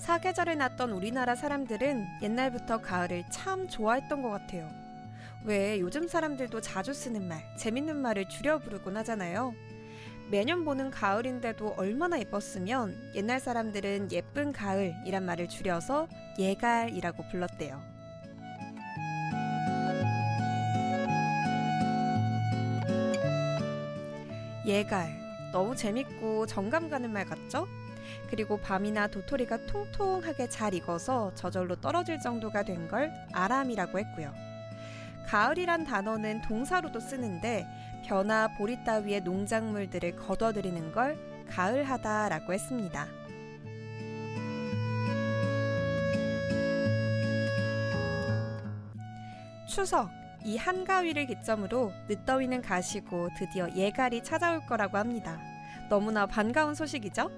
사계절에 났던 우리나라 사람들은 옛날부터 가을을 참 좋아했던 것 같아요. 왜 요즘 사람들도 자주 쓰는 말, 재밌는 말을 줄여 부르곤 하잖아요. 매년 보는 가을인데도 얼마나 예뻤으면 옛날 사람들은 예쁜 가을이란 말을 줄여서 예갈이라고 불렀대요. 예갈, 너무 재밌고 정감 가는 말 같죠? 그리고 밤이나 도토리가 통통하게 잘 익어서 저절로 떨어질 정도가 된 걸 아람이라고 했고요. 가을이란 단어는 동사로도 쓰는데 벼나 보리 따위의 농작물들을 거둬들이는 걸 가을하다라고 했습니다. 추석, 이 한가위를 기점으로 늦더위는 가시고 드디어 예갈이 찾아올 거라고 합니다. 너무나 반가운 소식이죠?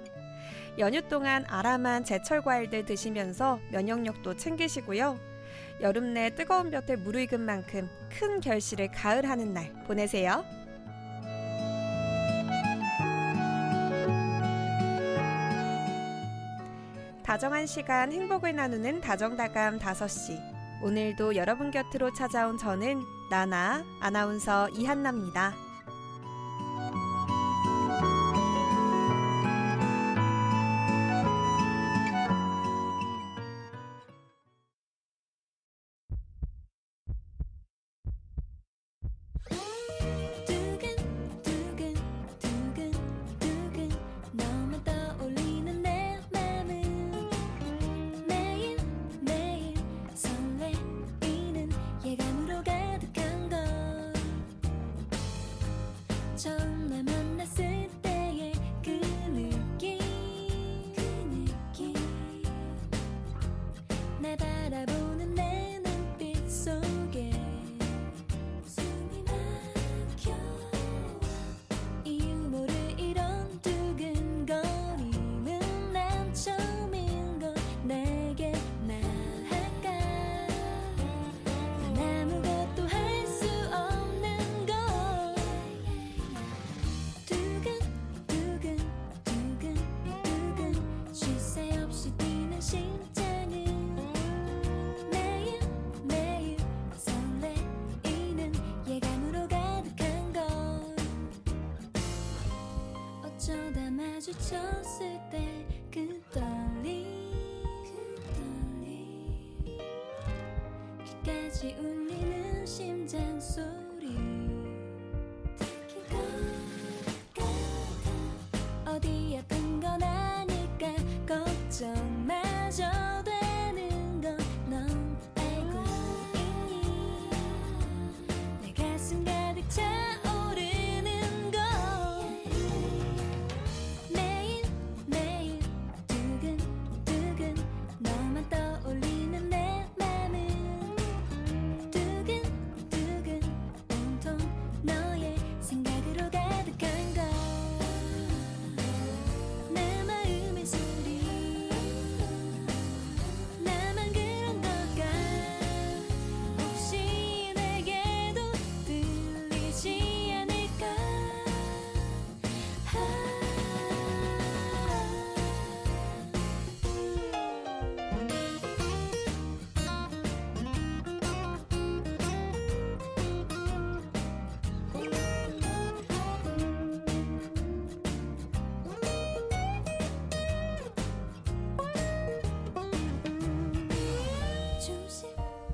연휴 동안 아람한 제철 과일들 드시면서 면역력도 챙기시고요. 여름 내 뜨거운 볕에 무르익은 만큼 큰 결실을 가을하는 날 보내세요. 다정한 시간 행복을 나누는 다정다감 5시. 오늘도 여러분 곁으로 찾아온 저는 나나 아나운서 이한나입니다. 마주쳤을 때 그 떨림 귀까지 울리는 심장 소리 특히 어디 아픈 건 아닐까 걱정마저 되는 건 넌 알고 있니 내 가슴 가득 차오르는 건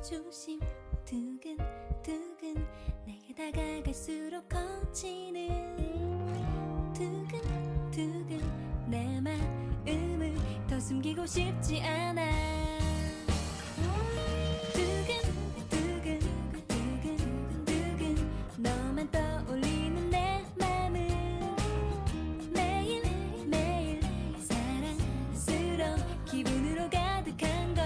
조심 두근두근 내게 다가갈수록 커지는 두근두근 내 마음을 더 숨기고 싶지 않아 두근두근 너만 떠올리는 내 맘은 매일매일 사랑스러운 기분으로 가득한 걸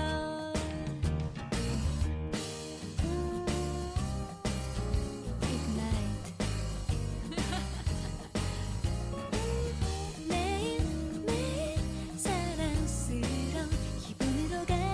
매일매일 사랑스러운 기분으로 가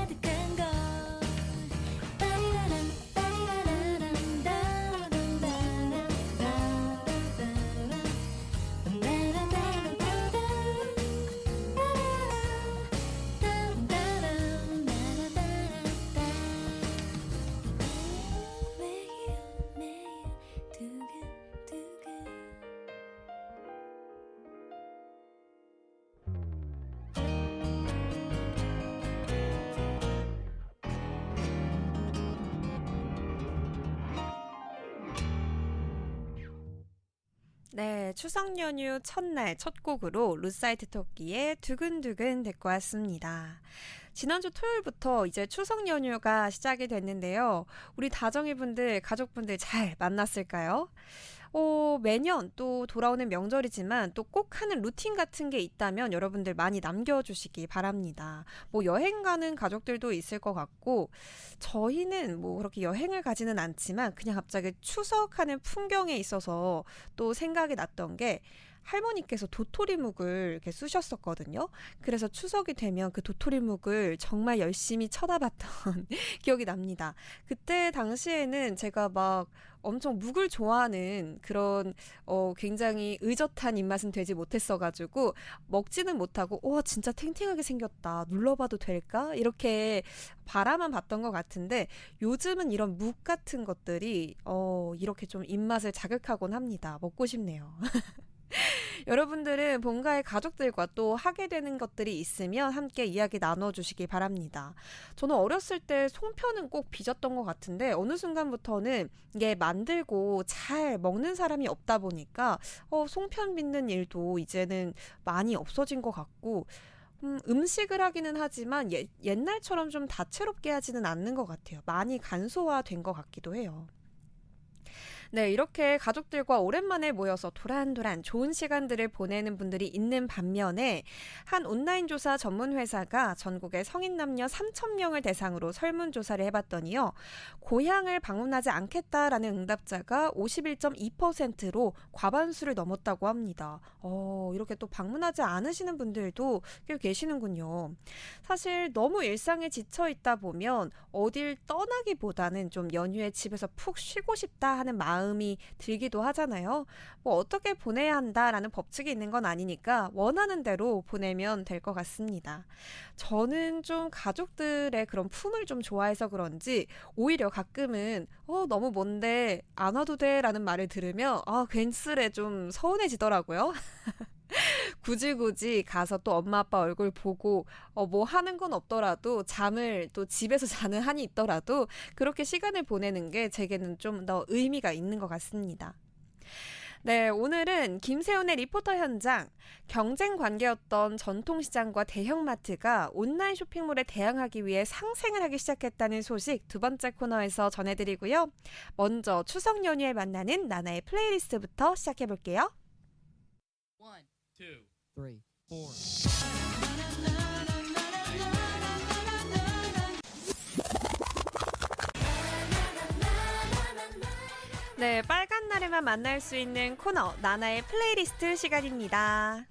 네, 추석 연휴 첫날 첫 곡으로 루사이트 토끼의 두근두근 듣고 왔습니다. 지난주 토요일부터 이제 추석 연휴가 시작이 됐는데요. 우리 다정이분들, 가족분들 잘 만났을까요? 매년 또 돌아오는 명절이지만 또 꼭 하는 루틴 같은 게 있다면 여러분들 많이 남겨주시기 바랍니다. 뭐 여행 가는 가족들도 있을 것 같고, 저희는 뭐 그렇게 여행을 가지는 않지만 그냥 갑자기 추석하는 풍경에 있어서 또 생각이 났던 게 할머니께서 도토리묵을 이렇게 쑤셨었거든요. 그래서 추석이 되면 그 도토리묵을 정말 열심히 쳐다봤던 기억이 납니다. 그때 당시에는 제가 막 엄청 묵을 좋아하는 그런 굉장히 의젓한 입맛은 되지 못했어가지고 먹지는 못하고 진짜 탱탱하게 생겼다. 눌러봐도 될까? 이렇게 바라만 봤던 것 같은데 요즘은 이런 묵 같은 것들이 이렇게 좀 입맛을 자극하곤 합니다. 먹고 싶네요. 여러분들은 본가의 가족들과 또 하게 되는 것들이 있으면 함께 이야기 나눠주시기 바랍니다. 저는 어렸을 때 송편은 꼭 빚었던 것 같은데 어느 순간부터는 이게 만들고 잘 먹는 사람이 없다 보니까 송편 빚는 일도 이제는 많이 없어진 것 같고 음식을 하기는 하지만 옛날처럼 좀 다채롭게 하지는 않는 것 같아요. 많이 간소화된 것 같기도 해요. 네, 이렇게 가족들과 오랜만에 모여서 도란도란 좋은 시간들을 보내는 분들이 있는 반면에 한 온라인 조사 전문 회사가 전국의 성인 남녀 3,000명을 대상으로 설문조사를 해봤더니요. 고향을 방문하지 않겠다라는 응답자가 51.2%로 과반수를 넘었다고 합니다. 이렇게 또 방문하지 않으시는 분들도 꽤 계시는군요. 사실 너무 일상에 지쳐 있다 보면 어딜 떠나기보다는 좀 연휴에 집에서 푹 쉬고 싶다 하는 마음이 들기도 하잖아요. 뭐 어떻게 보내야 한다라는 법칙이 있는 건 아니니까 원하는 대로 보내면 될 것 같습니다. 저는 좀 가족들의 그런 품을 좀 좋아해서 그런지 오히려 가끔은 너무 먼데 안 와도 돼라는 말을 들으면 괜스레 좀 서운해지더라고요. 굳이 가서 또 엄마 아빠 얼굴 보고 뭐 하는 건 없더라도 잠을 또 집에서 자는 한이 있더라도 그렇게 시간을 보내는 게 제게는 좀 더 의미가 있는 것 같습니다. 네, 오늘은 김세훈의 리포터 현장, 경쟁 관계였던 전통시장과 대형마트가 온라인 쇼핑몰에 대항하기 위해 상생을 하기 시작했다는 소식 두 번째 코너에서 전해드리고요. 먼저 추석 연휴에 만나는 나나의 플레이리스트부터 시작해볼게요. 1, 2, 3, 4. 네, 빨간 날에만 만날 수 있는 코너 나나의 플레이리스트 시간입니다.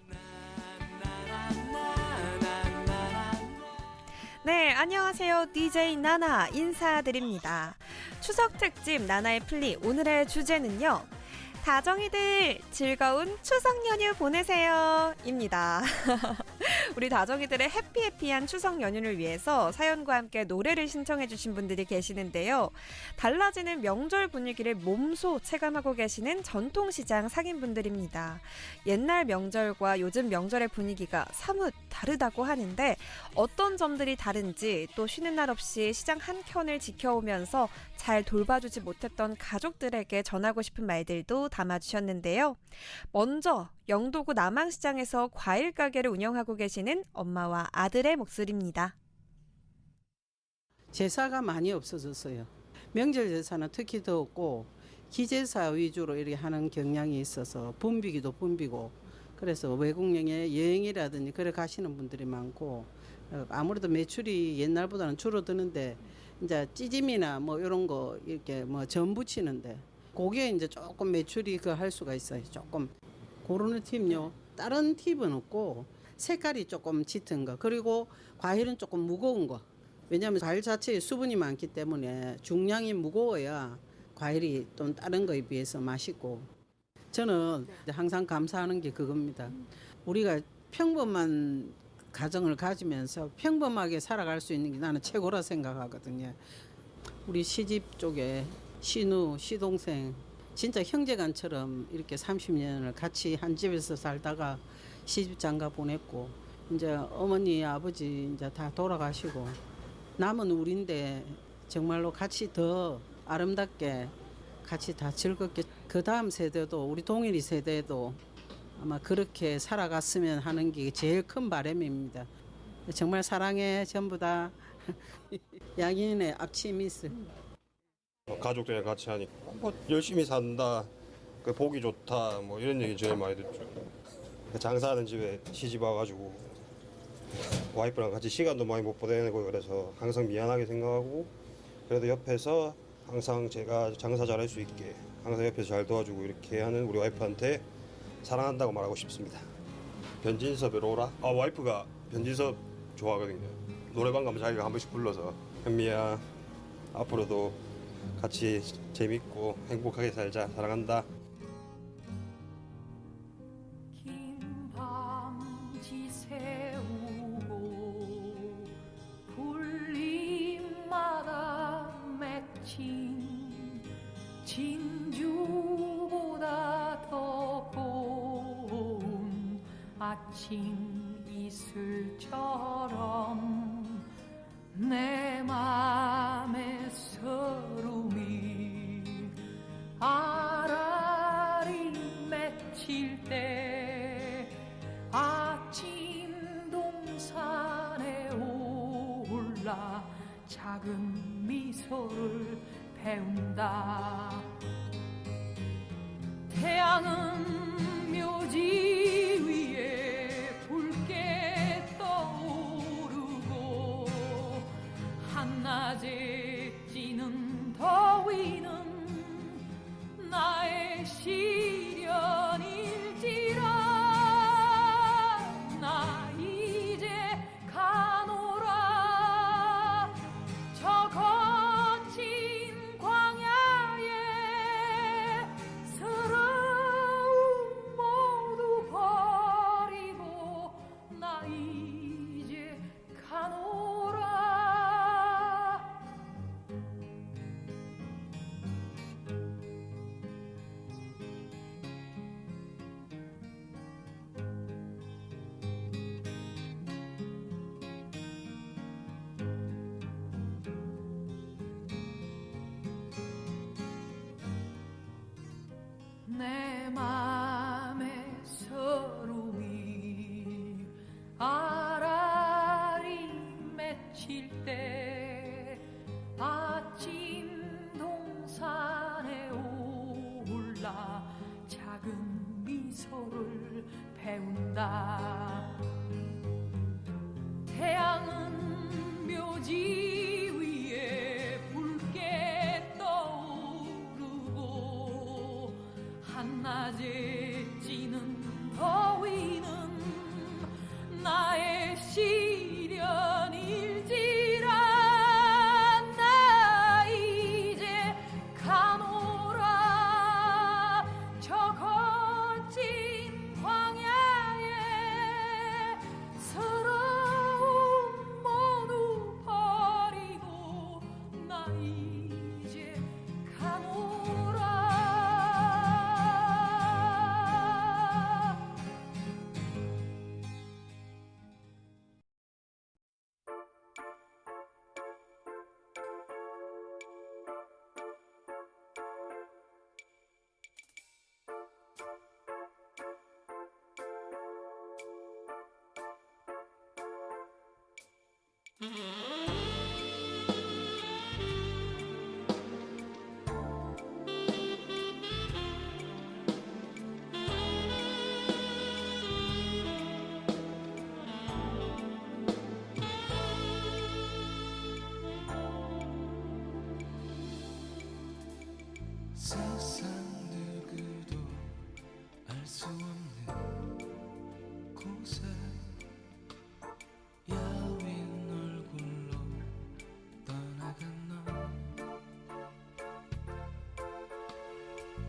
네, 안녕하세요. DJ 나나 인사드립니다. 추석 특집 나나의 플리 오늘의 주제는요. 다정이들 즐거운 추석 연휴 보내세요 입니다. 우리 다정이들의 해피해피한 추석 연휴를 위해서 사연과 함께 노래를 신청해 주신 분들이 계시는데요. 달라지는 명절 분위기를 몸소 체감하고 계시는 전통시장 상인분들입니다. 옛날 명절과 요즘 명절의 분위기가 사뭇 다르다고 하는데 어떤 점들이 다른지 또 쉬는 날 없이 시장 한켠을 지켜오면서 잘 돌봐주지 못했던 가족들에게 전하고 싶은 말들도 담아주셨는데요. 먼저 영도구 남항시장에서 과일 가게를 운영하고 계시는 엄마와 아들의 목소리입니다. 제사가 많이 없어졌어요. 명절 제사는 특히 더 없고 기제사 위주로 이렇게 하는 경향이 있어서 붐비기도 붐비고 그래서 외국여행에 여행이라든지 그래 가시는 분들이 많고 아무래도 매출이 옛날보다는 줄어드는데 이제 찌짐이나 뭐 이런 거 이렇게 뭐 전 부치는데 그게 이제 조금 매출이 할 수가 있어요. 조금 고르는 팁요. 다른 팁은 없고 색깔이 조금 짙은 거 그리고 과일은 조금 무거운 거. 왜냐하면 과일 자체에 수분이 많기 때문에 중량이 무거워야 과일이 또 다른 거에 비해서 맛있고 저는 항상 감사하는 게 그겁니다. 우리가 평범한 가정을 가지면서 평범하게 살아갈 수 있는 게 나는 최고라 생각하거든요. 우리 시집 쪽에 시누, 시동생 진짜 형제간처럼 이렇게 30년을 같이 한 집에서 살다가 시집 장가 보냈고 이제 어머니, 아버지 이제 다 돌아가시고 남은 우리인데 정말로 같이 더 아름답게 같이 다 즐겁게 그 다음 세대도 우리 동일이 세대도 아마 그렇게 살아갔으면 하는 게 제일 큰 바람입니다. 정말 사랑해 전부 다. 양인의 악취 미스. 가족들이랑 같이 하니까 뭐 열심히 산다, 그 보기 좋다, 뭐 이런 얘기 제일 많이 듣죠. 장사하는 집에 시집 와가지고 와이프랑 같이 시간도 많이 못 보내고 그래서 항상 미안하게 생각하고, 그래도 옆에서 항상 제가 장사 잘할 수 있게 항상 옆에서 잘 도와주고 이렇게 하는 우리 와이프한테 사랑한다고 말하고 싶습니다. 변진섭의 로라. 와이프가 변진섭 좋아하거든요. 노래방 가면 자기가 한 번씩 불러서 현미야 앞으로도 같이 재밌고 행복하게 살자, 사랑한다. 긴 밤지 세우고 불림마다 맺힌 진주보다 더 고운 아침 이슬처럼 내 맘의 서름이 아라리 맺힐 때 아침 동산에 올라 작은 미소를 배운다. 태양은 묘지 위에 붉게 떠오르고 한낮에 찌는 더위는 나의 시련일지라. 나 이제 가노라 저 거친 광야에 서러움 모두 버리고 나 이제 가노라. 내 맘의 서름이 아라리 맺힐 때 아침 동산에 올라 작은 미소를 배운다. 태양은 묘지 위에 붉게 떠오르고 한낮에 찌는 더위는 나의 시련일지라. 나 이제 가노라 저 거친 광야에 서러움 모두 버리고 나 이제 가노라. 세상 누구도 알 수 없는 곳에 야윈 얼굴로 떠나간 너.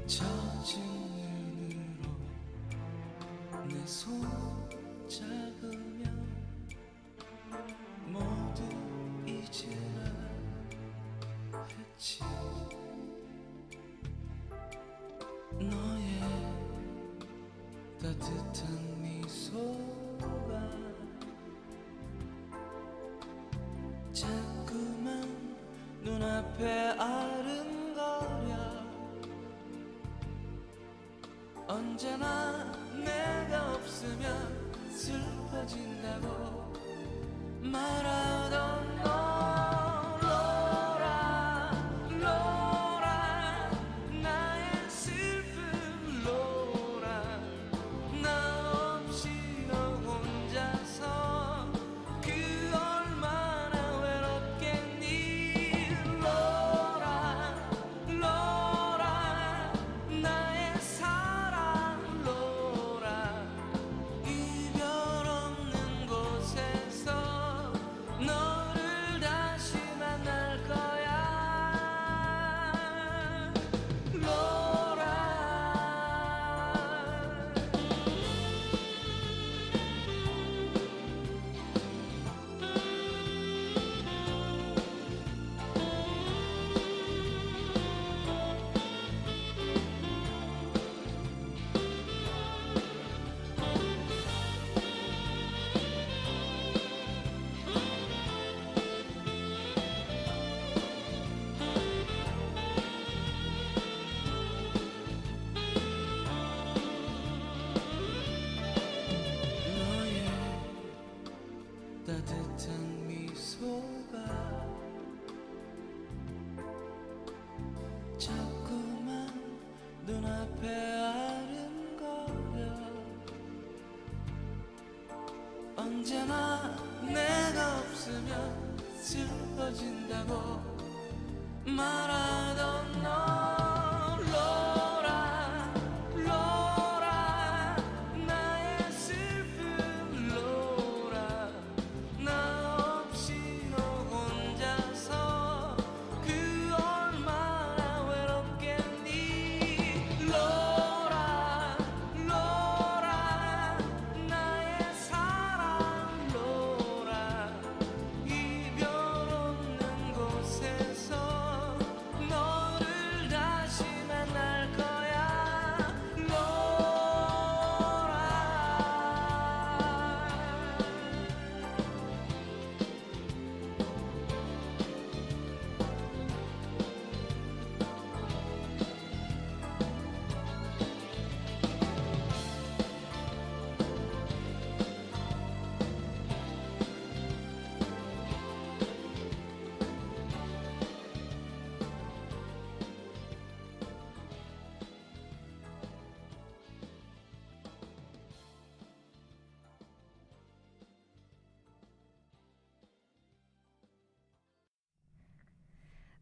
젖은 눈으로 내 손 잡으며 모두 잊으라 했지. 너의 따뜻한 미소가 자꾸만 눈앞에 아른거려. 언제나 내가 없으면 슬퍼진다고 말하던 너 로라 로라 나의 슬픈 로라 나 없이 너 혼자서 그 얼마나 외롭겠니 로라 로라 나의 사랑 로라 이별 없는 곳에서 너를 다시 만날 거야 로라 너의 따뜻한 미소가 자꾸만 눈앞에 아른거려 언제나 내가 없으면 슬퍼진다고 말하던 너 로라 로라 나의 슬픈 로라 나 없이 너 혼자서 그 얼마나 외롭겠니 로라 로라 나의 사랑 로라 이별 없는 곳에서 너를 다시 만날 거야 로라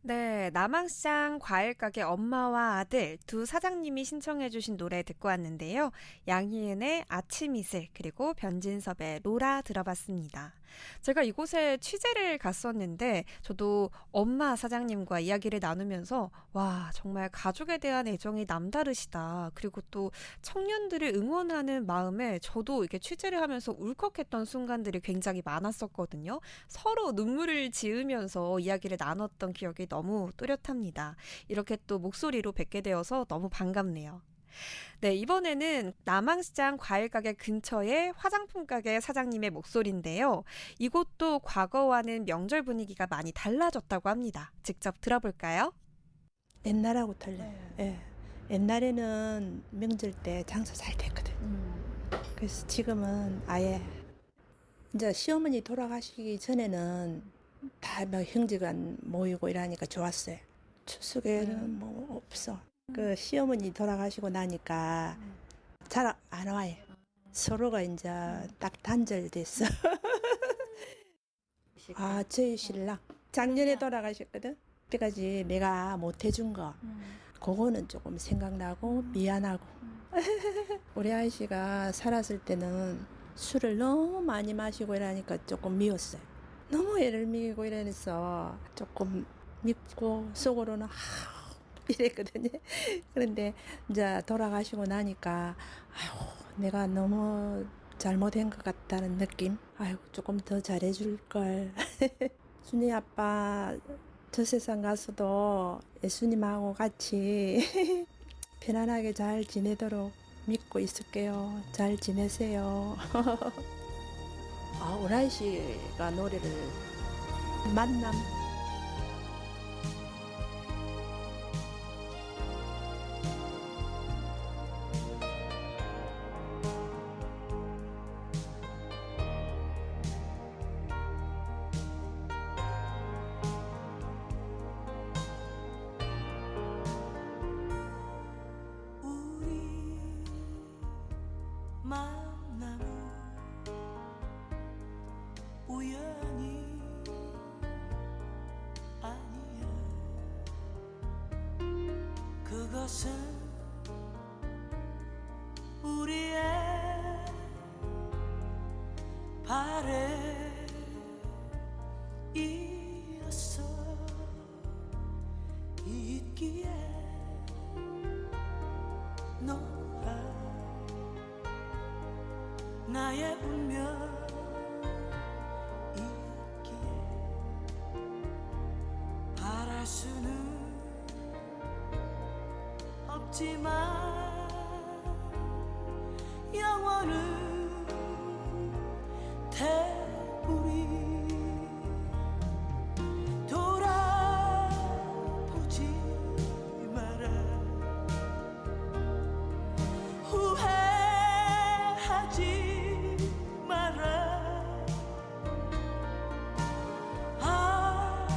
네, 남항시장 과일가게 엄마와 아들 두 사장님이 신청해주신 노래 듣고 왔는데요. 양희은의 아침 이슬 그리고 변진섭의 로라 들어봤습니다. 제가 이곳에 취재를 갔었는데 저도 엄마 사장님과 이야기를 나누면서 와 정말 가족에 대한 애정이 남다르시다. 그리고 또 청년들을 응원하는 마음에 저도 이렇게 취재를 하면서 울컥했던 순간들이 굉장히 많았었거든요. 서로 눈물을 지으면서 이야기를 나눴던 기억이 너무 또렷합니다. 이렇게 또 목소리로 뵙게 되어서 너무 반갑네요. 네, 이번에는 남항시장 과일가게 근처의 화장품 가게 사장님의 목소리인데요. 이곳도 과거와는 명절 분위기가 많이 달라졌다고 합니다. 직접 들어볼까요? 옛날하고 달라요. 예. 옛날에는 명절 때 장사 잘 됐거든. 그래서 지금은 아예 이제 시어머니 돌아가시기 전에는 다 뭐 형제간 모이고 이러니까 좋았어요. 추석에는 뭐 없어. 그 시어머니 돌아가시고 나니까 잘 안 와요. 서로가 이제 딱 단절됐어. 아, 저희 신랑 작년에 돌아가셨거든. 그때까지 내가 못 해준 거 그거는 조금 생각나고 미안하고. 우리 아이씨가 살았을 때는 술을 너무 많이 마시고 이러니까 조금 미웠어요. 너무 애를 먹이고 이러면서 조금 밉고 속으로는 이랬거든요. 그런데 이제 돌아가시고 나니까 아이고 내가 너무 잘못한 것 같다는 느낌. 아이고 조금 더 잘해줄 걸. 순이 아빠 저 세상 가서도 예수님하고 같이 편안하게 잘 지내도록 믿고 있을게요. 잘 지내세요. 아, 오라이 씨가 노래를 만남. 만남은 우연이 아니야. 그것은 우리의 바램이었어. 있기에 너와 나의 운명이었기에 바랄 수는 없지만 영원은 태우리. 돌아보지 마라. 후회하지 마라. 아,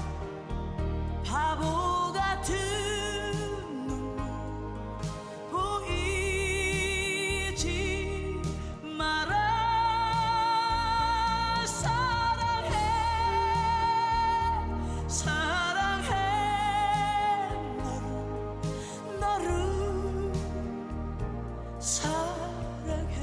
바보 같은 눈물 보이지 마라. 사랑해 사랑해 너를 사랑해.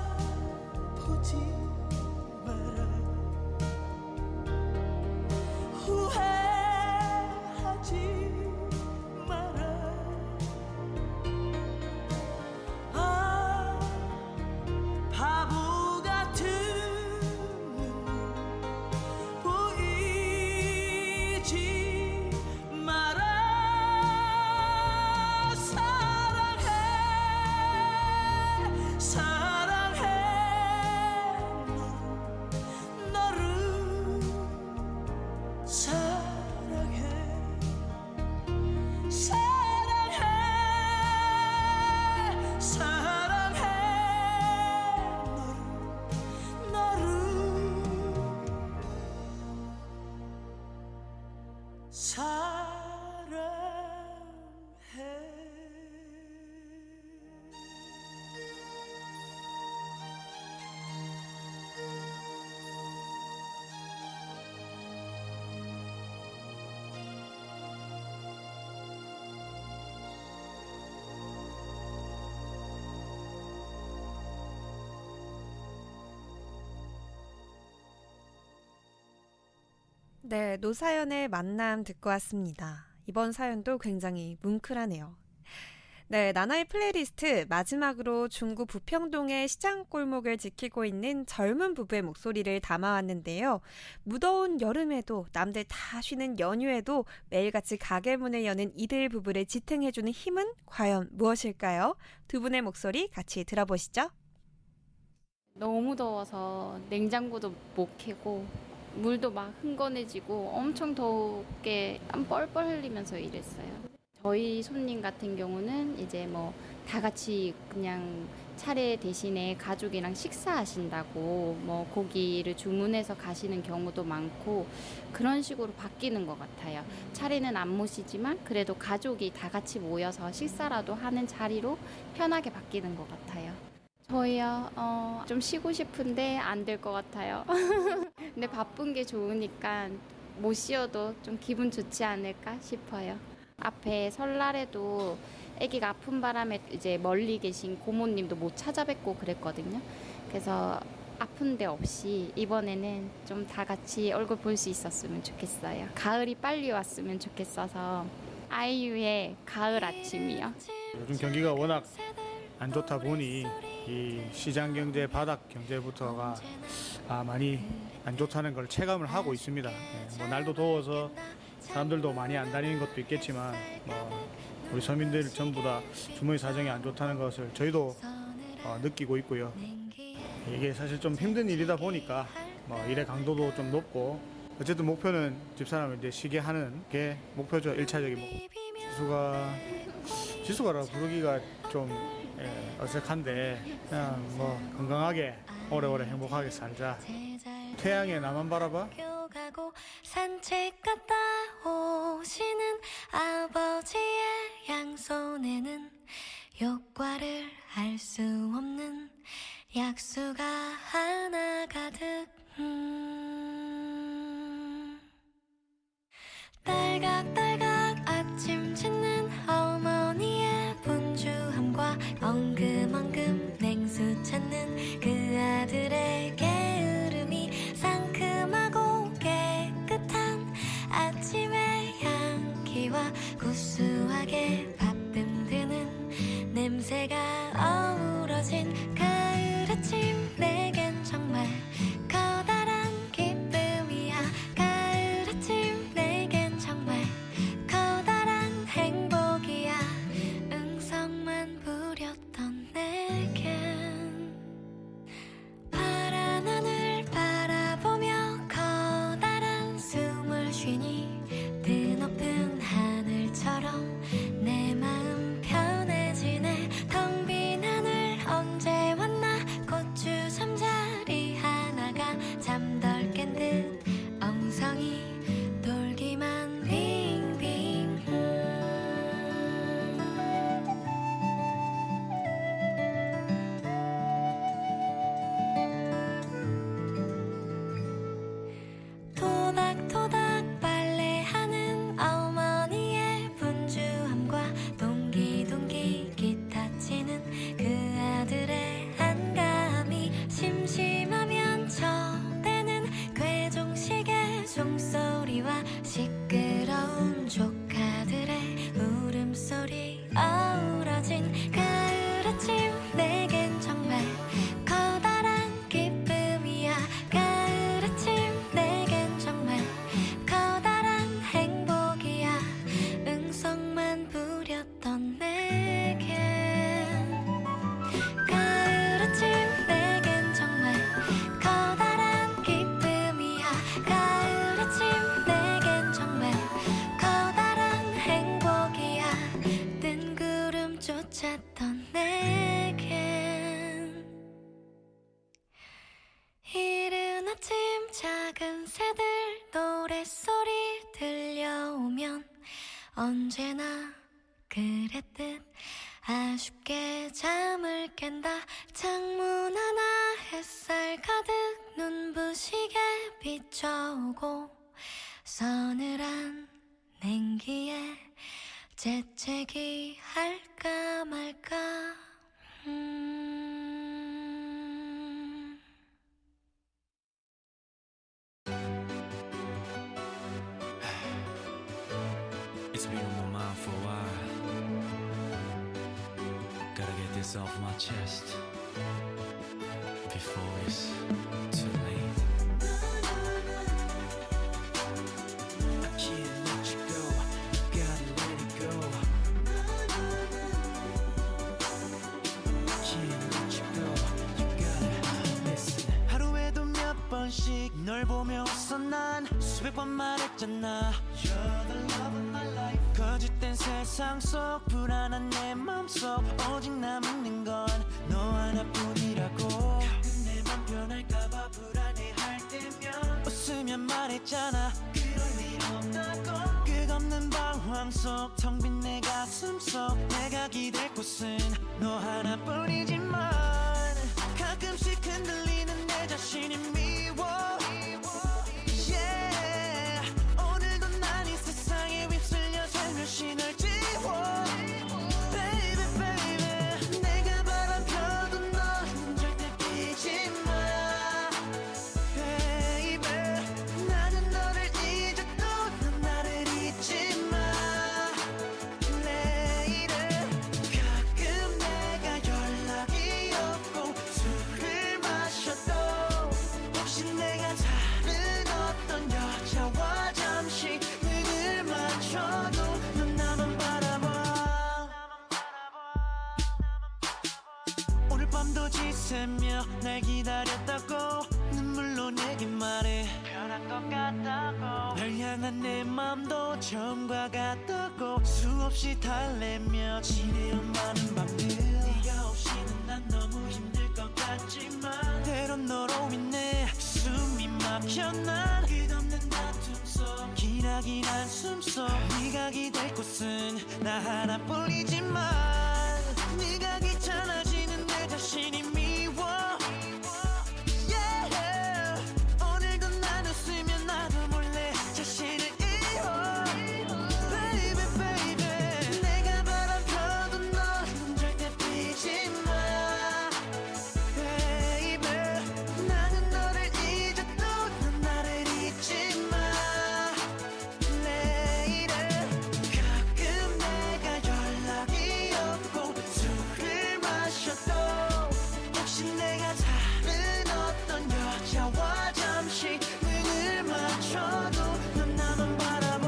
돌아보지 마라. 후회하지 마라. 아, 바보 같은 눈물 보이지 마라. 사랑해 사랑해 너를 사랑해. 사랑해 사랑해 너를 네, 노사연의 만남 듣고 왔습니다. 이번 사연도 굉장히 뭉클하네요. 네, 나나의 플레이리스트 마지막으로 중구 부평동의 시장 골목을 지키고 있는 젊은 부부의 목소리를 담아왔는데요. 무더운 여름에도 남들 다 쉬는 연휴에도 매일같이 가게 문을 여는 이들 부부를 지탱해주는 힘은 과연 무엇일까요? 두 분의 목소리 같이 들어보시죠. 너무 더워서 냉장고도 못 켜고 물도 막 흥건해지고 엄청 더웠게 땀 뻘뻘 흘리면서 일했어요. 저희 손님 같은 경우는 이제 뭐 다 같이 그냥 차례 대신에 가족이랑 식사하신다고 뭐 고기를 주문해서 가시는 경우도 많고 그런 식으로 바뀌는 것 같아요. 차례는 안 모시지만 그래도 가족이 다 같이 모여서 식사라도 하는 자리로 편하게 바뀌는 것 같아요. 저희요, 좀 쉬고 싶은데 안 될 것 같아요. 근데 바쁜 게 좋으니까 못 쉬어도 좀 기분 좋지 않을까 싶어요. 앞에 설날에도 아기가 아픈 바람에 이제 멀리 계신 고모님도 못 찾아뵙고 그랬거든요. 그래서 아픈 데 없이 이번에는 좀 다 같이 얼굴 볼 수 있었으면 좋겠어요. 가을이 빨리 왔으면 좋겠어서 아이유의 가을 아침이요. 요즘 경기가 워낙 안 좋다 보니 이 시장 경제, 바닥 경제부터가 많이 안 좋다는 걸 체감을 하고 있습니다. 뭐 날도 더워서 사람들도 많이 안 다니는 것도 있겠지만 우리 서민들 전부 다 주머니 사정이 안 좋다는 것을 저희도 느끼고 있고요. 이게 사실 좀 힘든 일이다 보니까 일의 강도도 좀 높고 어쨌든 목표는 집사람을 이제 쉬게 하는 게 목표죠. 1차적인 목표. 지수가라고 부르기가 좀 어색한데 그냥 건강하게 오래오래 행복하게 살자. 태양에 나만 바라봐. 산책 갔다 오시는 아버지의 양손에는 효과를 알 수 없는 약수가 하나 가득. 딸각딸각 아침 짓는 어머니의 분주함과 엉금엉금 냉수 찾는 그 아들의 게으름이 상큼하고 깨끗한 아침의 향기와 구수하게 바쁨 드는 냄새가 어우러진 가을 아침. 내겐 정말 커다란 기쁨이야. 가을 아침 내겐 정말 커다란 행복이야. 응성만 부렸던 내겐 파란 하늘 바라보며 커다란 숨을 쉬니 드높은 하늘처럼 내 마음 편해지네. 텅 빈 하늘 언제 왔나. 고추 잠자리 하나가 잠덜 깬 듯 엉성이 돌기만 빙빙. 토닥토닥 빨래하는 어머니의 분주함과 동기동기 기타 치는 그 아들의 한가함이 심심하면 쳐대는 괴종식의 종소리와 시끄러운 조카들의 울음소리 어우러진 가을 아침. 내겐 정말 커다란 기쁨이야. 가을 아침 내겐 정말 커다란 행복이야. 응성만 부렸던 내겐 가을 아침 내겐 정말 커다란 기쁨이야. 가을 아침 내겐 정말 커다란 행복이야. 뜬구름 쫓았던 내겐 이른 아침 작은 새들 노랫소리 들려오면 언제나 그랬듯 아쉽게 잠을 깬다. 창문 하나 햇살 가득 눈부시게 비춰오고 서늘한 냉기에 재채기 할까 말까. It's been on my mind for a while. Gotta get this off my chest before it's too late. I can't let you go. Gotta let it go. Can't let you go. You gotta listen. 하루에도 몇 번씩 널 보며 웃어 난 수백 번 말했잖아. You're the love of my life. 거짓된 세상 속 불안한 내 맘속 오직 남는 건 너 하나뿐이라고. 가끔 내 맘 변할까봐 불안해할 때면 웃으면 말했잖아. 그럴 일 없다고. 끝없는 방황 속 텅 빈 내 가슴 속 내가 기댈 곳은 너 하나뿐이지만 가끔씩 흔들리는 내 자신이 미워. Yeah. 오늘도 난 이 세상에 휩쓸려 살며시 널 지워. Baby baby 내가 바라봐도 넌 절대 피지 마. Baby 나는 너를 잊어도 넌 나를 잊지 마. 내일은 가끔 내가 연락이 없고 술을 마셔도 혹시 밤도 지새며 날 기다렸다고 눈물로 내게 말해 변한 것 같다고 널 향한 내 맘도 처음과 같다고 수없이 달래며 지내온 많은 밤들 네가 없이는 난 너무 힘들 것 같지만 때론 너로 인해 숨이 막혀 난 끝없는 다툼 속 기나긴 한숨 속 네가 기댈 곳은 나 하나뿐이지만 네가 귀찮아지는 내 자신이 미워 yeah. 오늘도 난 웃으면 나도 몰래 자신을 잃어 Baby baby 내가 바라봐도 넌 절대 피지 마 Baby 나는 너를 잊어도 넌 나를 잊지 마 내일은 가끔 내가 연락이 없고 술을 마셔도 혹시 내가 다른 어떤 여자와 잠시 눈을 맞춰도 넌 나만 바라봐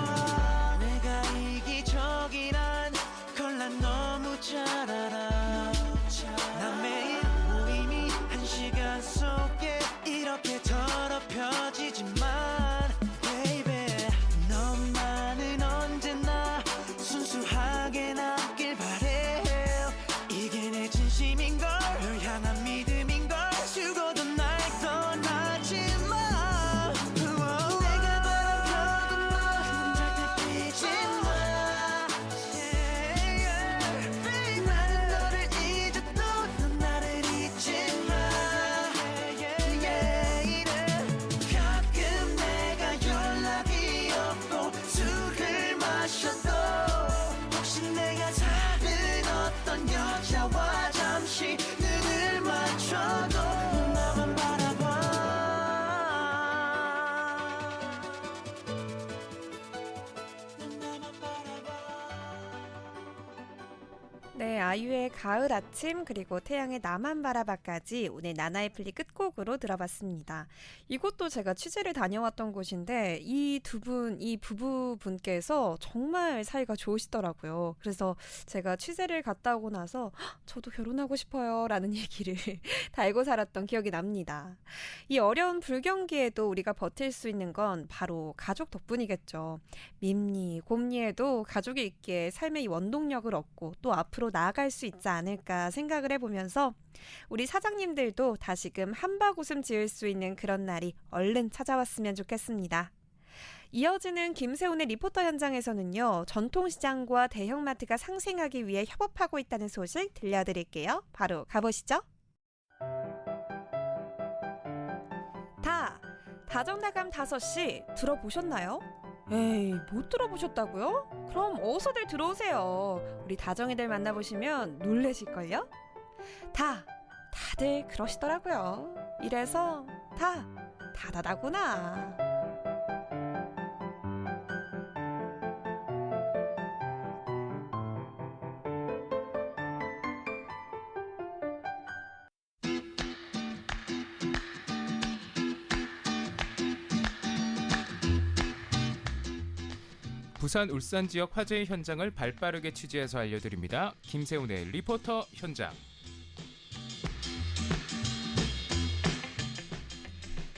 내가 이기적이란 걸 난 너무 잘 알아 난 매일 모임이 1시간 속에 이렇게 더럽혀지지만 baby 너만은 언제나 순수하게 남길 바래 이게 내 진심인걸 널 향한 믿음인걸 죽어도 날 떠나지 마 내가 바라봐도 넌 절대 피지 마 yeah. 나는 너를 잊어도 넌 나를 잊지 마 내일은 가끔 내가 연락이 없고 술을 마셔도 혹시 내가 다른 어떤 여자와 잠시 눈을 맞춰도 넌 나만 바라봐 넌 나만 바라봐 네, 아이유의 가을 아침 그리고 태양의 나만 바라봐까지 오늘 나나의 플리 끝곡으로 들어봤습니다. 이곳도 제가 취재를 다녀왔던 곳인데 이 부부분께서 정말 사이가 좋으시더라고요. 그래서 제가 취재를 갔다 오고 나서 "헉, 저도 결혼하고 싶어요 라는 얘기를 달고 살았던 기억이 납니다. 이 어려운 불경기에도 우리가 버틸 수 있는 건 바로 가족 덕분이겠죠. 밉니, 곰니에도 가족이 있기에 삶의 이 원동력을 얻고 또 앞으로 나아갈 수 있지 않을까 생각을 해보면서 우리 사장님들도 다시금 한박 웃음 지을 수 있는 그런 날이 얼른 찾아왔으면 좋겠습니다. 이어지는 김세훈의 리포터 현장에서는요, 전통시장과 대형마트가 상생하기 위해 협업하고 있다는 소식 들려드릴게요. 바로 가보시죠. 다정다감 5시 들어보셨나요? 에이, 못 들어보셨다고요? 그럼 어서들 들어오세요. 우리 다정이들 만나보시면 놀라실걸요? 다들 그러시더라고요. 이래서 다다다구나. 부산 울산 지역 화재의 현장을 발빠르게 취재해서 알려드립니다. 김세훈의 리포터 현장.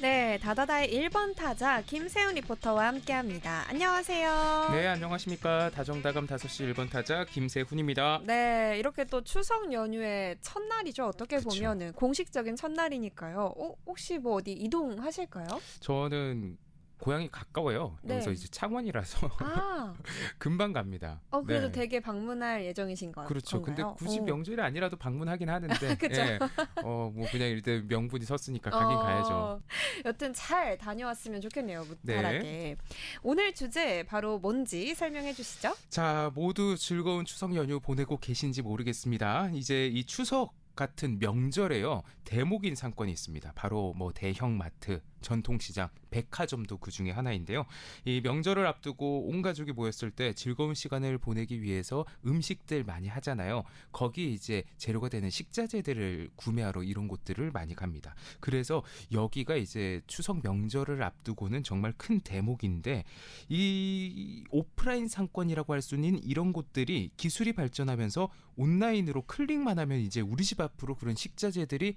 네, 다다다의 1번 타자 김세훈 리포터와 함께합니다. 안녕하세요. 네, 안녕하십니까. 다정다감 5시 1번 타자 김세훈입니다. 네, 이렇게 또 추석 연휴의 첫날이죠. 어떻게 그쵸. 보면은 공식적인 첫날이니까요. 혹시 뭐 어디 이동하실까요? 저는 고향이 가까워요. 네. 여기서 이제 창원이라서 아, 금방 갑니다. 그래도 네. 되게 방문할 예정이신 거예요? 그렇죠. 근데 건가요? 굳이 명절이 아니라도 방문하긴 하는데, 그쵸. 예, 뭐 그냥 일단 명분이 섰으니까 가긴 가야죠. 여튼 잘 다녀왔으면 좋겠네요. 네. 무탈하게. 오늘 주제 바로 뭔지 설명해 주시죠. 자, 모두 즐거운 추석 연휴 보내고 계신지 모르겠습니다. 이제 이 추석 같은 명절에요, 대목인 상권이 있습니다. 바로 뭐 대형마트, 전통시장, 백화점도 그 중에 하나인데요. 이 명절을 앞두고 온 가족이 모였을 때 즐거운 시간을 보내기 위해서 음식들 많이 하잖아요. 거기 이제 재료가 되는 식자재들을 구매하러 이런 곳들을 많이 갑니다. 그래서 여기가 이제 추석 명절을 앞두고는 정말 큰 대목인데, 이 오프라인 상권이라고 할 수 있는 이런 곳들이 기술이 발전하면서 온라인으로 클릭만 하면 이제 우리 집 앞으로 그런 식자재들이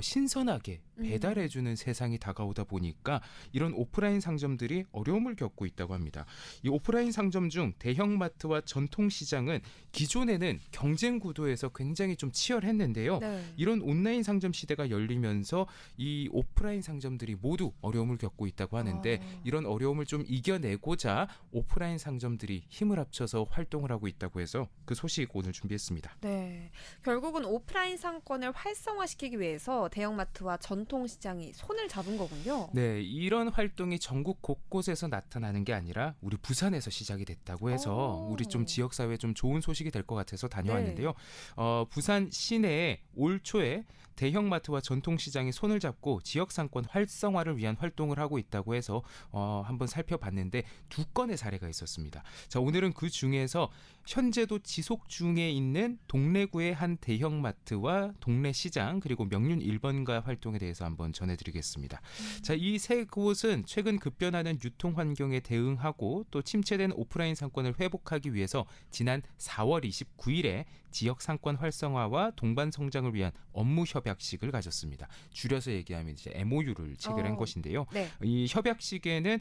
신선하게 배달해주는 세상이 다가오다 보니까 이런 오프라인 상점들이 어려움을 겪고 있다고 합니다. 이 오프라인 상점 중 대형마트와 전통시장은 기존에는 경쟁 구도에서 굉장히 좀 치열했는데요. 네. 이런 온라인 상점 시대가 열리면서 이 오프라인 상점들이 모두 어려움을 겪고 있다고 하는데, 이런 어려움을 좀 이겨내고자 오프라인 상점들이 힘을 합쳐서 활동을 하고 있다고 해서 그 소식 오늘 준비했습니다. 네, 결국은 오프라인 상권을 활성화시키기 위해서 대형마트와 전통시장이 손을 잡은 거군요. 네, 이런 활동이 전국 곳곳에서 나타나는 게 아니라 우리 부산에서 시작이 됐다고 해서 우리 좀 지역사회에 좀 좋은 소식이 될 것 같아서 다녀왔는데요. 부산 시내에 올 초에 대형마트와 전통시장이 손을 잡고 지역상권 활성화를 위한 활동을 하고 있다고 해서 한번 살펴봤는데 2건의 사례가 있었습니다. 자, 오늘은 그 중에서 현재도 지속 중에 있는 동래구의 한 대형마트와 동래시장 그리고 명륜 1번가 활동에 대해서 한번 전해드리겠습니다. 자, 이 세 곳은 최근 급변하는 유통 환경에 대응하고 또 침체된 오프라인 상권을 회복하기 위해서 지난 4월 29일에 지역 상권 활성화와 동반 성장을 위한 업무 협약식을 가졌습니다. 줄여서 얘기하면 이제 MOU를 체결한 것인데요. 네. 이 협약식에는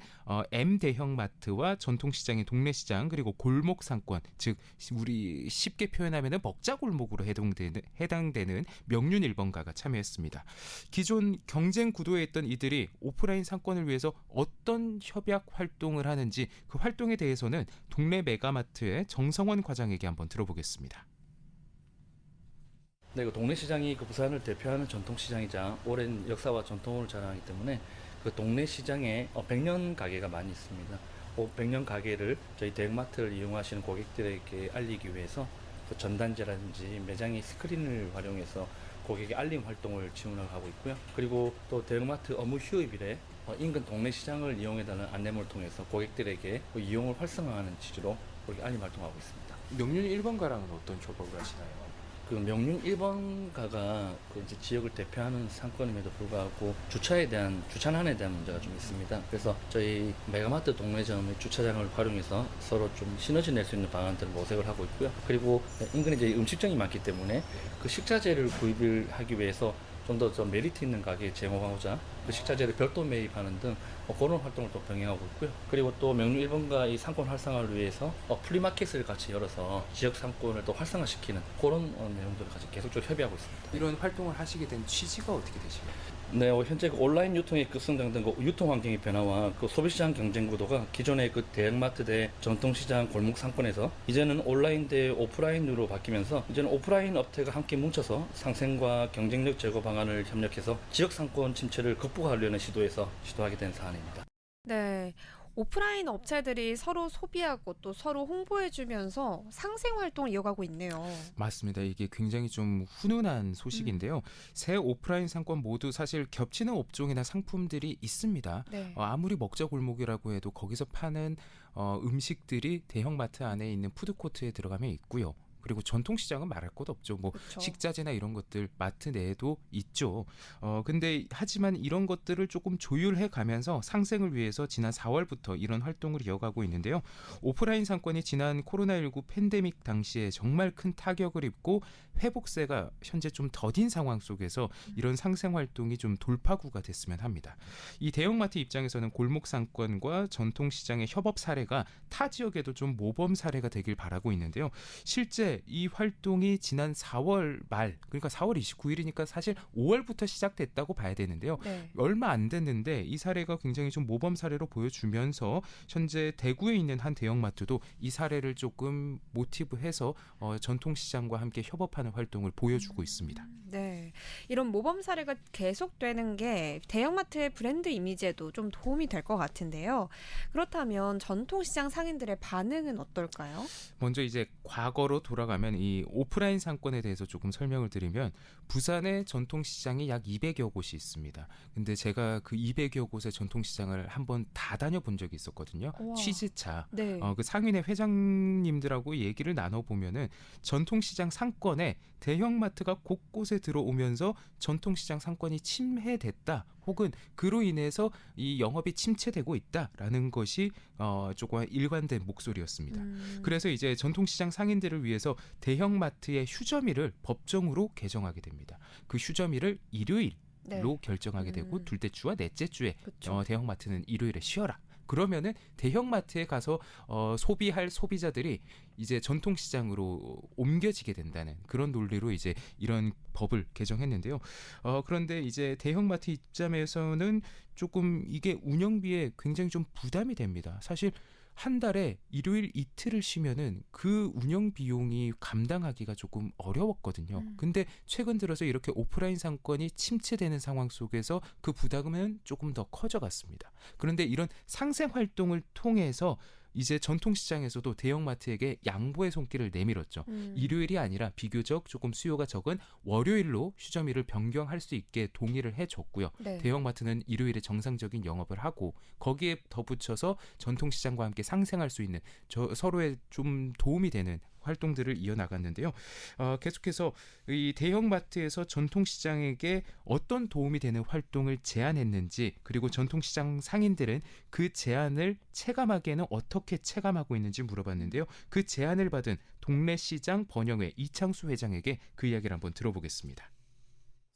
M 대형마트와 전통시장인 동래시장 그리고 골목 상권, 즉 우리 쉽게 표현하면 먹자 골목으로 해당되는 명륜 1번가가 참여했습니다. 기존 경쟁 구도에 있던 이들이 오프라인 상권을 위해서 어떤 협약 활동을 하는지 그 활동에 대해서는 동래 메가마트의 정성원 과장에게 한번 들어보겠습니다. 네, 그 동래시장이 그 부산을 대표하는 전통시장이자 오랜 역사와 전통을 자랑하기 때문에 그 동래시장에 100년 가게가 많이 있습니다. 100년 가게를 저희 대형마트를 이용하시는 고객들에게 알리기 위해서 그 전단지라든지 매장의 스크린을 활용해서 고객의 알림 활동을 지원하고 있고요. 그리고 또 대형마트 업무 휴업일에 인근 동래시장을 이용해달라는 안내문을 통해서 고객들에게 이용을 활성화하는 취지로 그렇게 알림 활동하고 있습니다. 명륜 1번가랑은 어떤 협업을 하시나요? 그 명륜 1번가가 그 이제 지역을 대표하는 상권임에도 불구하고 주차난에 대한 문제가 좀 있습니다. 그래서 저희 메가마트 동래점의 주차장을 활용해서 서로 좀 시너지 낼 수 있는 방안들을 모색을 하고 있고요. 그리고 인근에 이제 음식점이 많기 때문에 그 식자재를 구입을 하기 위해서 좀 더 메리트 있는 가게에 제공하고자 그 식자재를 별도 매입하는 등 그런 활동을 또 병행하고 있고요. 그리고 또 명륜 1번가 이 상권 활성화를 위해서 플리마켓을 같이 열어서 지역 상권을 또 활성화시키는 그런 내용들을 같이 계속적으로 협의하고 있습니다. 이런 활동을 하시게 된 취지가 어떻게 되시나요? 네, 현재 그 온라인 유통의 급성장 등 그 유통 환경의 변화와 그 소비시장 경쟁 구도가 기존의 그 대형마트 대 전통시장 골목 상권에서 이제는 온라인 대 오프라인으로 바뀌면서 이제는 오프라인 업체가 함께 뭉쳐서 상생과 경쟁력 제고 방안을 협력해서 지역 상권 침체를 극복하려는 시도하게 된 사안입니다. 네. 오프라인 업체들이 서로 소비하고 또 서로 홍보해주면서 상생 활동을 이어가고 있네요. 맞습니다. 이게 굉장히 좀 훈훈한 소식인데요. 새 오프라인 상권 모두 사실 겹치는 업종이나 상품들이 있습니다. 네. 아무리 먹자 골목이라고 해도 거기서 파는 음식들이 대형마트 안에 있는 푸드코트에 들어가면 있고요. 그리고 전통시장은 말할 것 없죠. 뭐 그쵸. 식자재나 이런 것들 마트 내에도 있죠. 근데 하지만 이런 것들을 조금 조율해 가면서 상생을 위해서 지난 4월부터 이런 활동을 이어가고 있는데요. 오프라인 상권이 지난 코로나19 팬데믹 당시에 정말 큰 타격을 입고 회복세가 현재 좀 더딘 상황 속에서 이런 상생 활동이 좀 돌파구가 됐으면 합니다. 이 대형마트 입장에서는 골목 상권과 전통시장의 협업 사례가 타 지역에도 좀 모범 사례가 되길 바라고 있는데요. 실제 이 활동이 지난 4월 말, 그러니까 4월 29일이니까 사실 5월부터 시작됐다고 봐야 되는데요. 네. 얼마 안 됐는데 이 사례가 굉장히 좀 모범 사례로 보여주면서 현재 대구에 있는 한 대형마트도 이 사례를 조금 모티브해서 전통시장과 함께 협업하는 활동을 보여주고 있습니다. 네. 네. 이런 모범 사례가 계속되는 게 대형마트의 브랜드 이미지에도 좀 도움이 될 것 같은데요. 그렇다면 전통시장 상인들의 반응은 어떨까요? 먼저 이제 과거로 돌아가면 이 오프라인 상권에 대해서 조금 설명을 드리면 부산의 전통시장이 약 200여 곳이 있습니다. 근데 제가 그 200여 곳의 전통시장을 한번 다 다녀본 적이 있었거든요. 우와. 취지차. 네. 그 상인회 회장님들하고 얘기를 나눠보면은 전통시장 상권에 대형마트가 곳곳에 들어오면서 전통시장 상권이 침해됐다. 혹은 그로 인해서 이 영업이 침체되고 있다라는 것이 조금 일관된 목소리였습니다. 그래서 이제 전통시장 상인들을 위해서 대형마트의 휴점일을 법정으로 개정하게 됩니다. 그 휴점일을 일요일로 네. 결정하게 되고 둘째 주와 넷째 주에 그쵸. 대형마트는 일요일에 쉬어라. 그러면은 대형마트에 가서 소비할 소비자들이 이제 전통시장으로 옮겨지게 된다는 그런 논리로 이제 이런 법을 개정했는데요. 그런데 이제 대형마트 입장에서는 조금 이게 운영비에 굉장히 좀 부담이 됩니다. 사실 한 달에 일요일 이틀을 쉬면은 그 운영 비용이 감당하기가 조금 어려웠거든요. 근데 최근 들어서 이렇게 오프라인 상권이 침체되는 상황 속에서 그 부담은 조금 더 커져갔습니다. 그런데 이런 상생 활동을 통해서 이제 전통시장에서도 대형마트에게 양보의 손길을 내밀었죠. 일요일이 아니라 비교적 조금 수요가 적은 월요일로 휴점일을 변경할 수 있게 동의를 해줬고요. 네. 대형마트는 일요일에 정상적인 영업을 하고 거기에 덧붙여서 전통시장과 함께 상생할 수 있는 서로의 좀 도움이 되는 활동들을 이어나갔는데요. 계속해서 이 대형마트에서 전통시장에게 어떤 도움이 되는 활동을 제안했는지 그리고 전통시장 상인들은 그 제안을 체감하기에는 어떻게 체감하고 있는지 물어봤는데요. 그 제안을 받은 동래시장 번영회 이창수 회장에게 그 이야기를 한번 들어보겠습니다.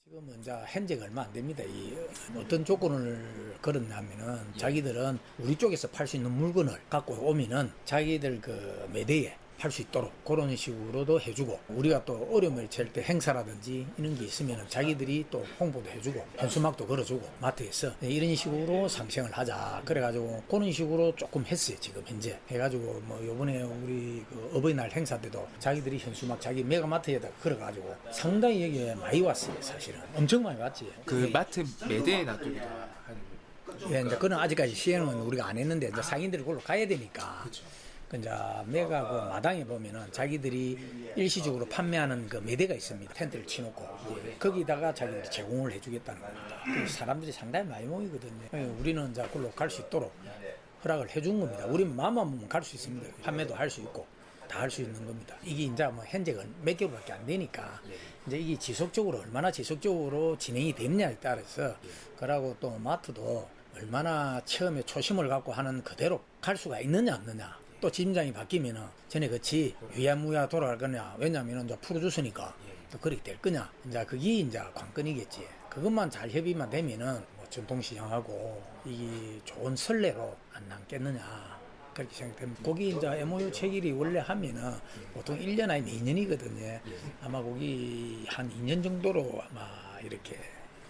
지금은 이제 현재가 얼마 안 됩니다. 이 어떤 조건을 걸었냐면은 자기들은 우리 쪽에서 팔 수 있는 물건을 갖고 오면은 자기들 그 매대에 팔 수 있도록 그런 식으로도 해주고 우리가 또 어려움을 칠 때 행사라든지 이런 게 있으면 자기들이 또 홍보도 해주고 현수막도 걸어주고 마트에서 이런 식으로 상생을 하자 그래가지고 그런 식으로 조금 했어요. 지금 현재 해가지고 뭐 요번에 우리 그 어버이날 행사 때도 자기들이 현수막 자기 메가마트에다 걸어가지고 상당히 여기에 많이 왔어요. 사실은 엄청 많이 왔지. 그 마트 매대에 놔두기도 하는. 예, 이제 그건 아직까지 시행은 우리가 안 했는데 이제 상인들이 그걸로 가야 되니까. 그렇죠. 이제 메가 그 마당에 보면은 자기들이 일시적으로 판매하는 그 매대가 있습니다. 텐트를 치놓고 거기다가 자기들이 제공을 해주겠다는 겁니다. 사람들이 상당히 많이 모이거든요. 우리는 이제 그걸로 갈 수 있도록 허락을 해준 겁니다. 우리는 마음만 먹으면 갈 수 있습니다. 판매도 할 수 있고 다 할 수 있는 겁니다. 이게 이제 뭐 현재가 몇 개월밖에 안 되니까 이제 이게 지속적으로 얼마나 지속적으로 진행이 되느냐에 따라서 그러고 또 마트도 얼마나 처음에 초심을 갖고 하는 그대로 갈 수가 있느냐 없느냐. 또 지점장이 바뀌면은 전에 그치 유야무야 돌아갈 거냐 왜냐면은 이제 풀어줬으니까 또 그렇게 될 거냐 이제 그게 이제 관건이겠지. 그것만 잘 협의만 되면은 뭐 전통시장하고 이게 좋은 선례로 안 남겠느냐 그렇게 생각됩니다. 거기 이제 MOU 체결이 원래 하면은 보통 1년 아니면 2년이거든요. 아마 거기 한 2년 정도로 아마 이렇게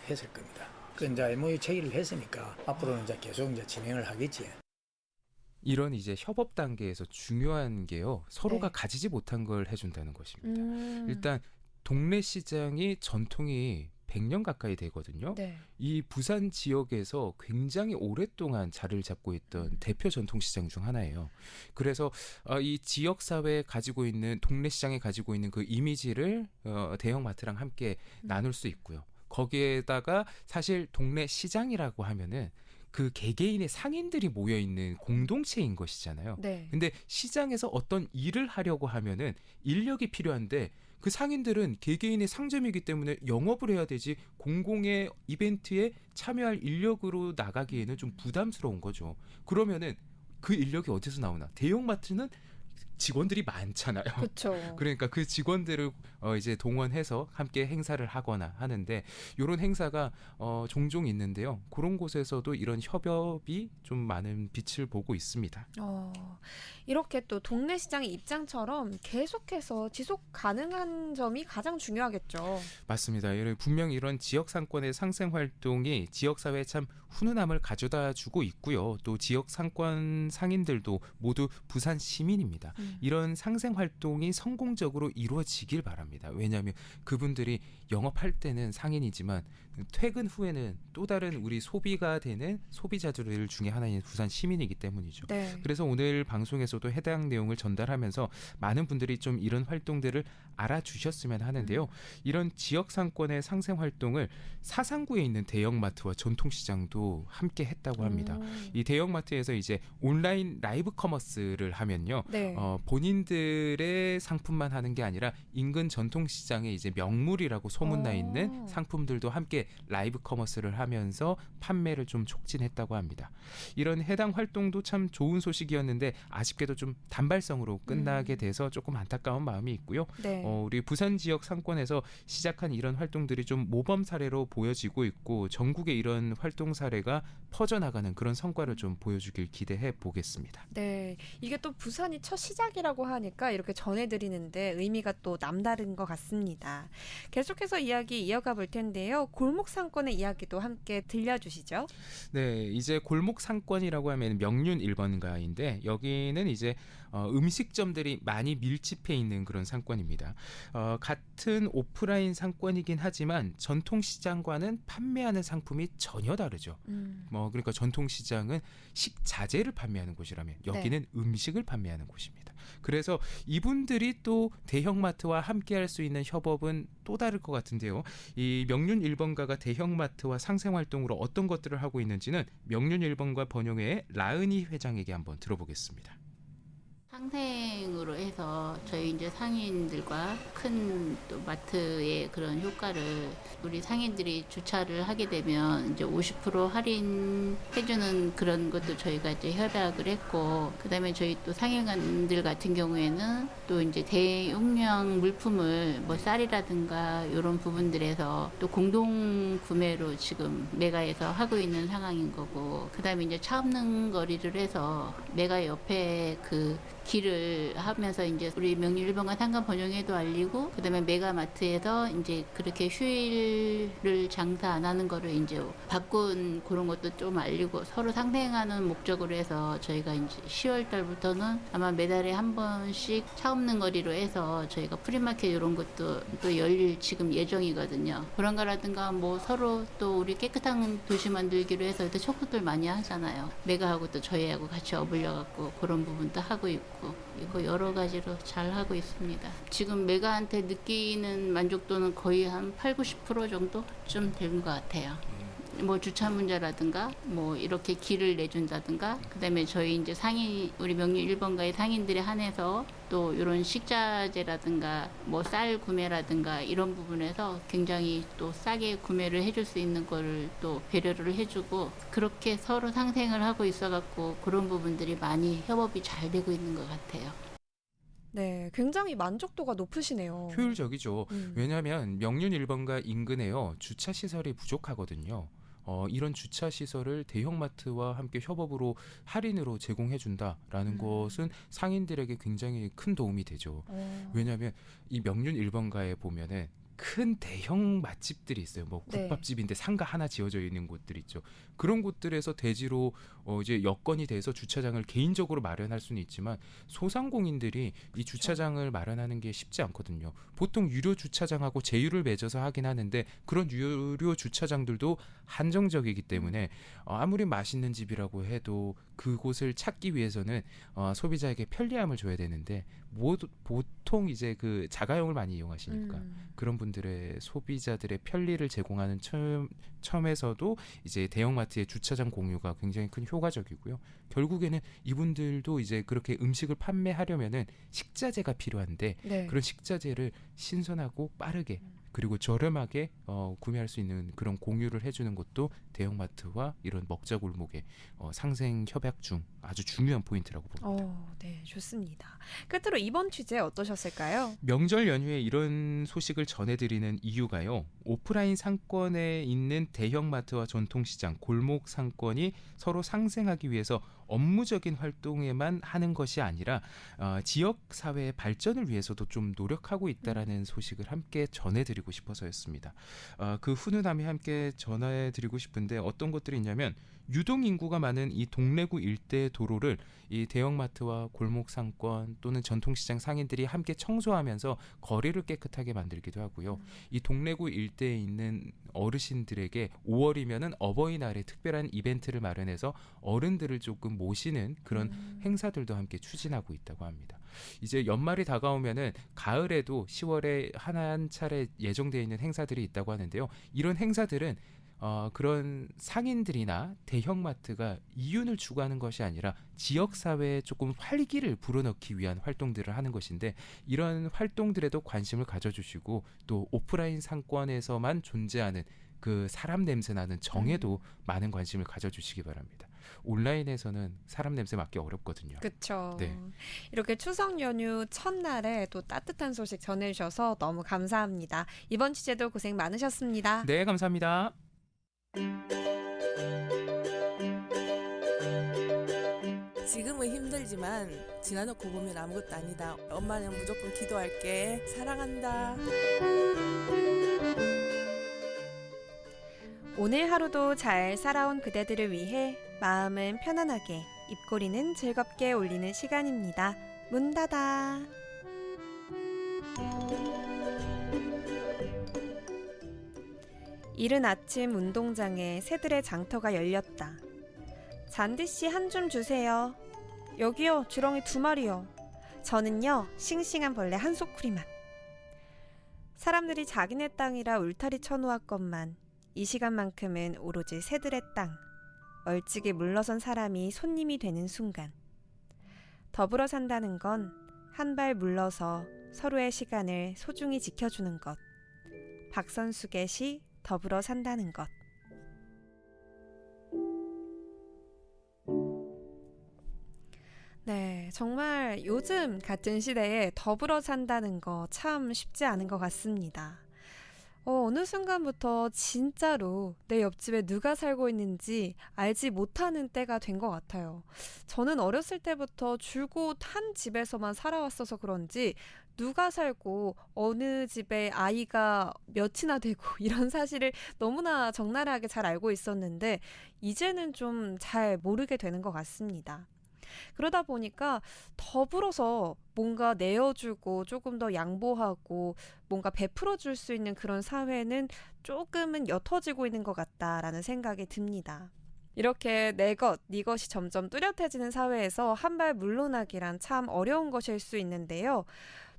했을 겁니다. 그 이제 MOU 체결을 했으니까 앞으로는 이제 계속 이제 진행을 하겠지. 이런 이제 협업 단계에서 중요한 게요. 서로가 네. 가지지 못한 걸 해준다는 것입니다. 일단 동래시장이 전통이 100년 가까이 되거든요. 네. 이 부산 지역에서 굉장히 오랫동안 자리를 잡고 있던 대표 전통시장 중 하나예요. 그래서 이 지역사회에 가지고 있는 동래시장에 가지고 있는 그 이미지를 대형마트랑 함께 나눌 수 있고요. 거기에다가 사실 동래시장이라고 하면은 그 개개인의 상인들이 모여있는 공동체인 것이잖아요. 네. 근데 시장에서 어떤 일을 하려고 하면은 인력이 필요한데 그 상인들은 개개인의 상점이기 때문에 영업을 해야 되지 공공의 이벤트에 참여할 인력으로 나가기에는 좀 부담스러운 거죠. 그러면은 그 인력이 어디서 나오나? 대형마트는 직원들이 많잖아요. 그렇죠. 그러니까 그 직원들을 이제 동원해서 함께 행사를 하거나 하는데 이런 행사가 종종 있는데요. 그런 곳에서도 이런 협업이 좀 많은 빛을 보고 있습니다. 이렇게 또 동네 시장의 입장처럼 계속해서 지속 가능한 점이 가장 중요하겠죠. 맞습니다. 분명히 이런 지역 상권의 상생 활동이 지역 사회에 참 훈훈함을 가져다 주고 있고요. 또 지역 상권 상인들도 모두 부산 시민입니다. 이런 상생 활동이 성공적으로 이루어지길 바랍니다. 합니다. 왜냐하면 그분들이 영업할 때는 상인이지만 퇴근 후에는 또 다른 우리 소비가 되는 소비자들 중에 하나인 부산 시민이기 때문이죠. 네. 그래서 오늘 방송에서도 해당 내용을 전달하면서 많은 분들이 좀 이런 활동들을 알아주셨으면 하는데요. 이런 지역 상권의 상생 활동을 사상구에 있는 대형마트와 전통시장도 함께 했다고 합니다. 이 대형마트에서 이제 온라인 라이브 커머스를 하면요. 네. 본인들의 상품만 하는 게 아니라 인근 전통시장에 이제 명물이라고 소문나 있는 상품들도 함께 라이브 커머스를 하면서 판매를 좀 촉진했다고 합니다. 이런 해당 활동도 참 좋은 소식이었는데 아쉽게도 좀 단발성으로 끝나게 돼서 조금 안타까운 마음이 있고요. 네. 우리 부산 지역 상권에서 시작한 이런 활동들이 좀 모범 사례로 보여지고 있고 전국에 이런 활동 사례가 퍼져나가는 그런 성과를 좀 보여주길 기대해 보겠습니다. 네, 이게 또 부산이 첫 시작이라고 하니까 이렇게 전해드리는데 의미가 또 남다른 것 같습니다. 계속해서 이야기 이어가 볼 텐데요. 골목 상권의 이야기도 함께 들려주시죠. 네, 이제 골목 상권이라고 하면 명륜 1번가인데 여기는 이제 음식점들이 많이 밀집해 있는 그런 상권입니다. 같은 오프라인 상권이긴 하지만 전통시장과는 판매하는 상품이 전혀 다르죠. 그러니까 전통시장은 식자재를 판매하는 곳이라면 여기는 음식을 판매하는 곳입니다. 그래서 이분들이 또 대형마트와 함께할 수 있는 협업은 또 다를 것 같은데요. 이 명륜 1번가가 대형마트와 상생활동으로 어떤 것들을 하고 있는지는 명륜 1번가 번영회의 라은이 회장에게 한번 들어보겠습니다. 상생으로 해서 저희 이제 상인들과 큰 또 마트의 그런 효과를 우리 상인들이 주차를 하게 되면 이제 50% 할인해주는 그런 것도 저희가 이제 협약을 했고, 그다음에 저희 또 상인들 같은 경우에는 또 이제 대용량 물품을 뭐 쌀이라든가 이런 부분들에서 또 공동 구매로 지금 메가에서 하고 있는 상황인 거고, 그다음에 이제 차 없는 거리를 해서 메가 옆에 그 길을 하면서 이제 우리 명륜 1번가 상권 번영회도 알리고, 그다음에 메가마트에서 이제 그렇게 휴일을 장사 안 하는 거를 이제 바꾼 그런 것도 좀 알리고 서로 상생하는 목적으로 해서 저희가 이제 10월 달부터는 아마 매달에 한 번씩 차 없는 거리로 해서 저희가 프리마켓 이런 것도 또 열릴 지금 예정이거든요. 그런 거라든가 뭐 서로 또 우리 깨끗한 도시 만들기로 해서 또 촉구들 많이 하잖아요. 메가하고 또 저희하고 같이 어울려 갖고 그런 부분도 하고 있고, 이거 여러 가지로 잘 하고 있습니다. 지금 메가한테 느끼는 만족도는 거의 한 80-90% 정도쯤 된 것 같아요. 뭐 주차 문제라든가 뭐 이렇게 길을 내준다든가, 그다음에 저희 이제 상인 우리 명륜 1번가의 상인들에 한해서 또 이런 식자재라든가 뭐 쌀 구매라든가 이런 부분에서 굉장히 또 싸게 구매를 해줄 수 있는 거를 또 배려를 해주고, 그렇게 서로 상생을 하고 있어갖고 그런 부분들이 많이 협업이 잘 되고 있는 것 같아요. 네, 굉장히 만족도가 높으시네요. 효율적이죠. 왜냐하면 명륜 1번가 인근에요, 주차 시설이 부족하거든요. 이런 주차 시설을 대형마트와 함께 협업으로 할인으로 제공해준다라는 것은 상인들에게 굉장히 큰 도움이 되죠. 왜냐하면 이 명륜 1번가에 보면은 큰 대형 맛집들이 있어요. 뭐 국밥집인데 상가 하나 지어져 있는 곳들 있죠. 그런 곳들에서 대지로 이제 여건이 돼서 주차장을 개인적으로 마련할 수는 있지만 소상공인들이 이 주차장을 마련하는 게 쉽지 않거든요. 보통 유료 주차장하고 제휴를 맺어서 하긴 하는데 그런 유료 주차장들도 한정적이기 때문에 아무리 맛있는 집이라고 해도 그곳을 찾기 위해서는 소비자에게 편리함을 줘야 되는데 보통 이제 그 자가용을 많이 이용하시니까 그런 분들의 소비자들의 편리를 제공하는 점에서도 이제 대형마트의 주차장 공유가 굉장히 큰 효과적이고요. 결국에는 이분들도 이제 그렇게 음식을 판매하려면은 식자재가 필요한데 그런 식자재를 신선하고 빠르게 그리고 저렴하게 구매할 수 있는 그런 공유를 해주는 것도 대형마트와 이런 먹자골목의 상생 협약 중 아주 중요한 포인트라고 봅니다. 네, 좋습니다. 끝으로 이번 취재 어떠셨을까요? 명절 연휴에 이런 소식을 전해드리는 이유가요. 오프라인 상권에 있는 대형마트와 전통시장, 골목 상권이 서로 상생하기 위해서 업무적인 활동에만 하는 것이 아니라 지역 사회의 발전을 위해서도 좀 노력하고 있다라는 소식을 함께 전해드리고 싶어서였습니다. 그 훈훈함이 함께 전해드리고 싶은데 어떤 것들이 있냐면 유동 인구가 많은 이 동래구 일대 도로를 이 대형마트와 골목 상권 또는 전통시장 상인들이 함께 청소하면서 거리를 깨끗하게 만들기도 하고요. 이 동래구 일대에 있는 어르신들에게 5월이면은 어버이날에 특별한 이벤트를 마련해서 어른들을 조금 모시는 그런 행사들도 함께 추진하고 있다고 합니다. 이제 연말이 다가오면은 가을에도 10월에 한 차례 예정되어 있는 행사들이 있다고 하는데요. 이런 행사들은 그런 상인들이나 대형마트가 이윤을 추구하는 것이 아니라 지역사회에 조금 활기를 불어넣기 위한 활동들을 하는 것인데, 이런 활동들에도 관심을 가져주시고 또 오프라인 상권에서만 존재하는 그 사람 냄새 나는 정에도 많은 관심을 가져주시기 바랍니다. 온라인에서는 사람 냄새 맡기 어렵거든요. 그렇죠. 네. 이렇게 추석 연휴 첫날에 또 따뜻한 소식 전해주셔서 너무 감사합니다. 이번 취재도 고생 많으셨습니다. 네, 감사합니다. 지금은 힘들지만 지나놓고 보면 아무것도 아니다. 엄마는 무조건 기도할게. 사랑한다. 오늘 하루도 잘 살아온 그대들을 위해 마음은 편안하게, 입꼬리는 즐겁게 올리는 시간입니다. 문 닫아. 이른 아침 운동장에 새들의 장터가 열렸다. 잔디씨 한 줌 주세요. 여기요, 주렁이 2마리요. 저는요, 싱싱한 벌레 한 소쿠리만. 사람들이 자기네 땅이라 울타리 쳐놓았건만 이 시간만큼은 오로지 새들의 땅. 멀찍이 물러선 사람이 손님이 되는 순간. 더불어 산다는 건 한 발 물러서 서로의 시간을 소중히 지켜주는 것. 박선숙의 시 더불어 산다는 것. 네, 정말 요즘 같은 시대에 더불어 산다는 거 참 쉽지 않은 것 같습니다. 어느 순간부터 진짜로 내 옆집에 누가 살고 있는지 알지 못하는 때가 된 것 같아요. 저는 어렸을 때부터 줄곧 한 집에서만 살아왔어서 그런지 누가 살고 어느 집에 아이가 몇이나 되고 이런 사실을 너무나 적나라하게 잘 알고 있었는데 이제는 좀 잘 모르게 되는 것 같습니다. 그러다 보니까 더불어서 뭔가 내어주고 조금 더 양보하고 뭔가 베풀어줄 수 있는 그런 사회는 조금은 옅어지고 있는 것 같다라는 생각이 듭니다. 이렇게 내 것, 네 것이 점점 뚜렷해지는 사회에서 한 발 물러나기란 참 어려운 것일 수 있는데요.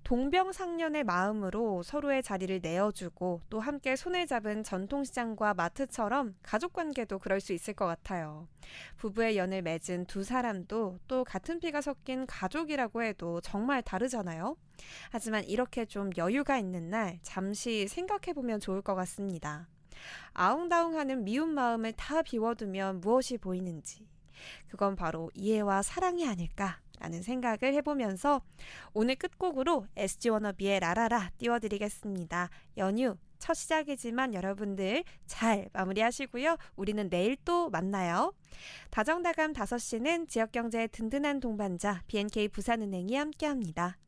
동병상련의 마음으로 서로의 자리를 내어주고 또 함께 손을 잡은 전통시장과 마트처럼 가족관계도 그럴 수 있을 것 같아요. 부부의 연을 맺은 두 사람도 또 같은 피가 섞인 가족이라고 해도 정말 다르잖아요. 하지만 이렇게 좀 여유가 있는 날 잠시 생각해보면 좋을 것 같습니다. 아웅다웅하는 미운 마음을 다 비워두면 무엇이 보이는지. 그건 바로 이해와 사랑이 아닐까라는 생각을 해보면서 오늘 끝곡으로 SG 워너비의 라라라 띄워드리겠습니다. 연휴 첫 시작이지만 여러분들 잘 마무리하시고요. 우리는 내일 또 만나요. 다정다감 5시는 지역경제의 든든한 동반자 BNK 부산은행이 함께합니다.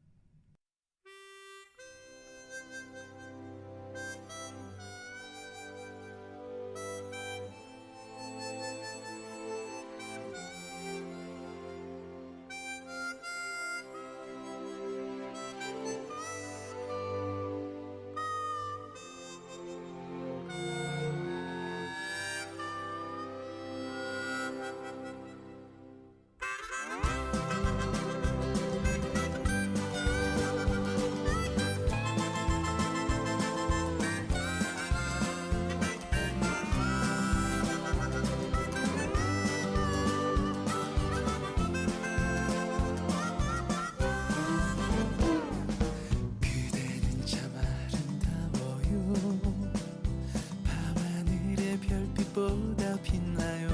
보다 빛나요.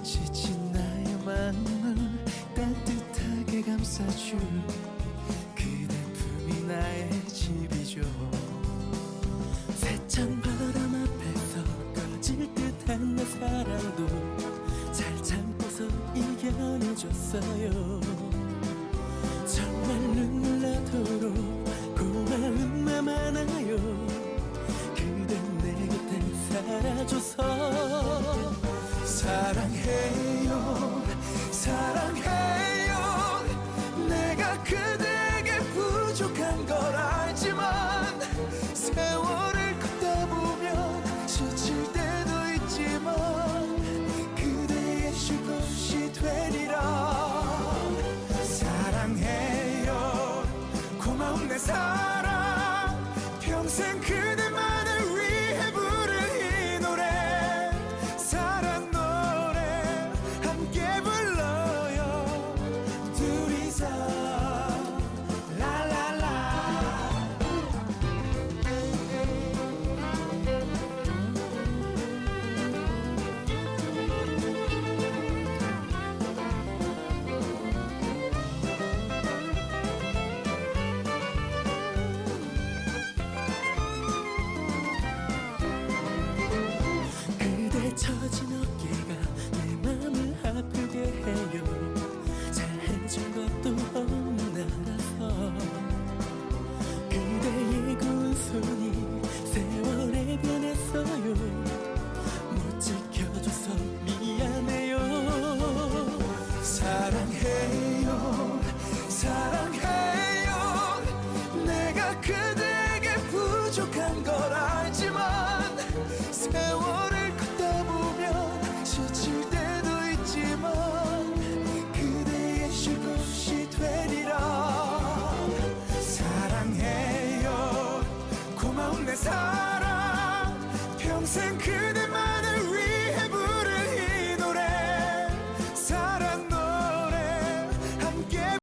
지친 나의 마음을 따뜻하게 감싸줄 그대 품이 나의 집이죠. 세찬 바람 앞에서 꺼질 듯한 내 사랑도 잘 참고서 이겨내줬어요. 정말 눈물 나도록 고마움만 많아요. 그댄 내 곁에 살아줘서 세월을 걷다 보면 지칠 때도 있지만 그대의 쉴 곳이 되리라. 사랑해요 고마운 내 사랑 평생 그대만을 위해 부른 이 노래 사랑 노래 함께 불러요 둘이서 그대 처진 어깨가 내 맘을 아프게 해요. 잘해준 것도 없나라서 그대의 고운 손이 세월에 변했어요. 못 지켜줘서 미안해요. 사랑해요 사랑해요 내가 그대에게 부족한 걸 알지만 세월을 걷다 보면 지칠 때도 있지만 그대의 쉴 곳이 되리라. 사랑해요 고마운 내 사랑 평생 그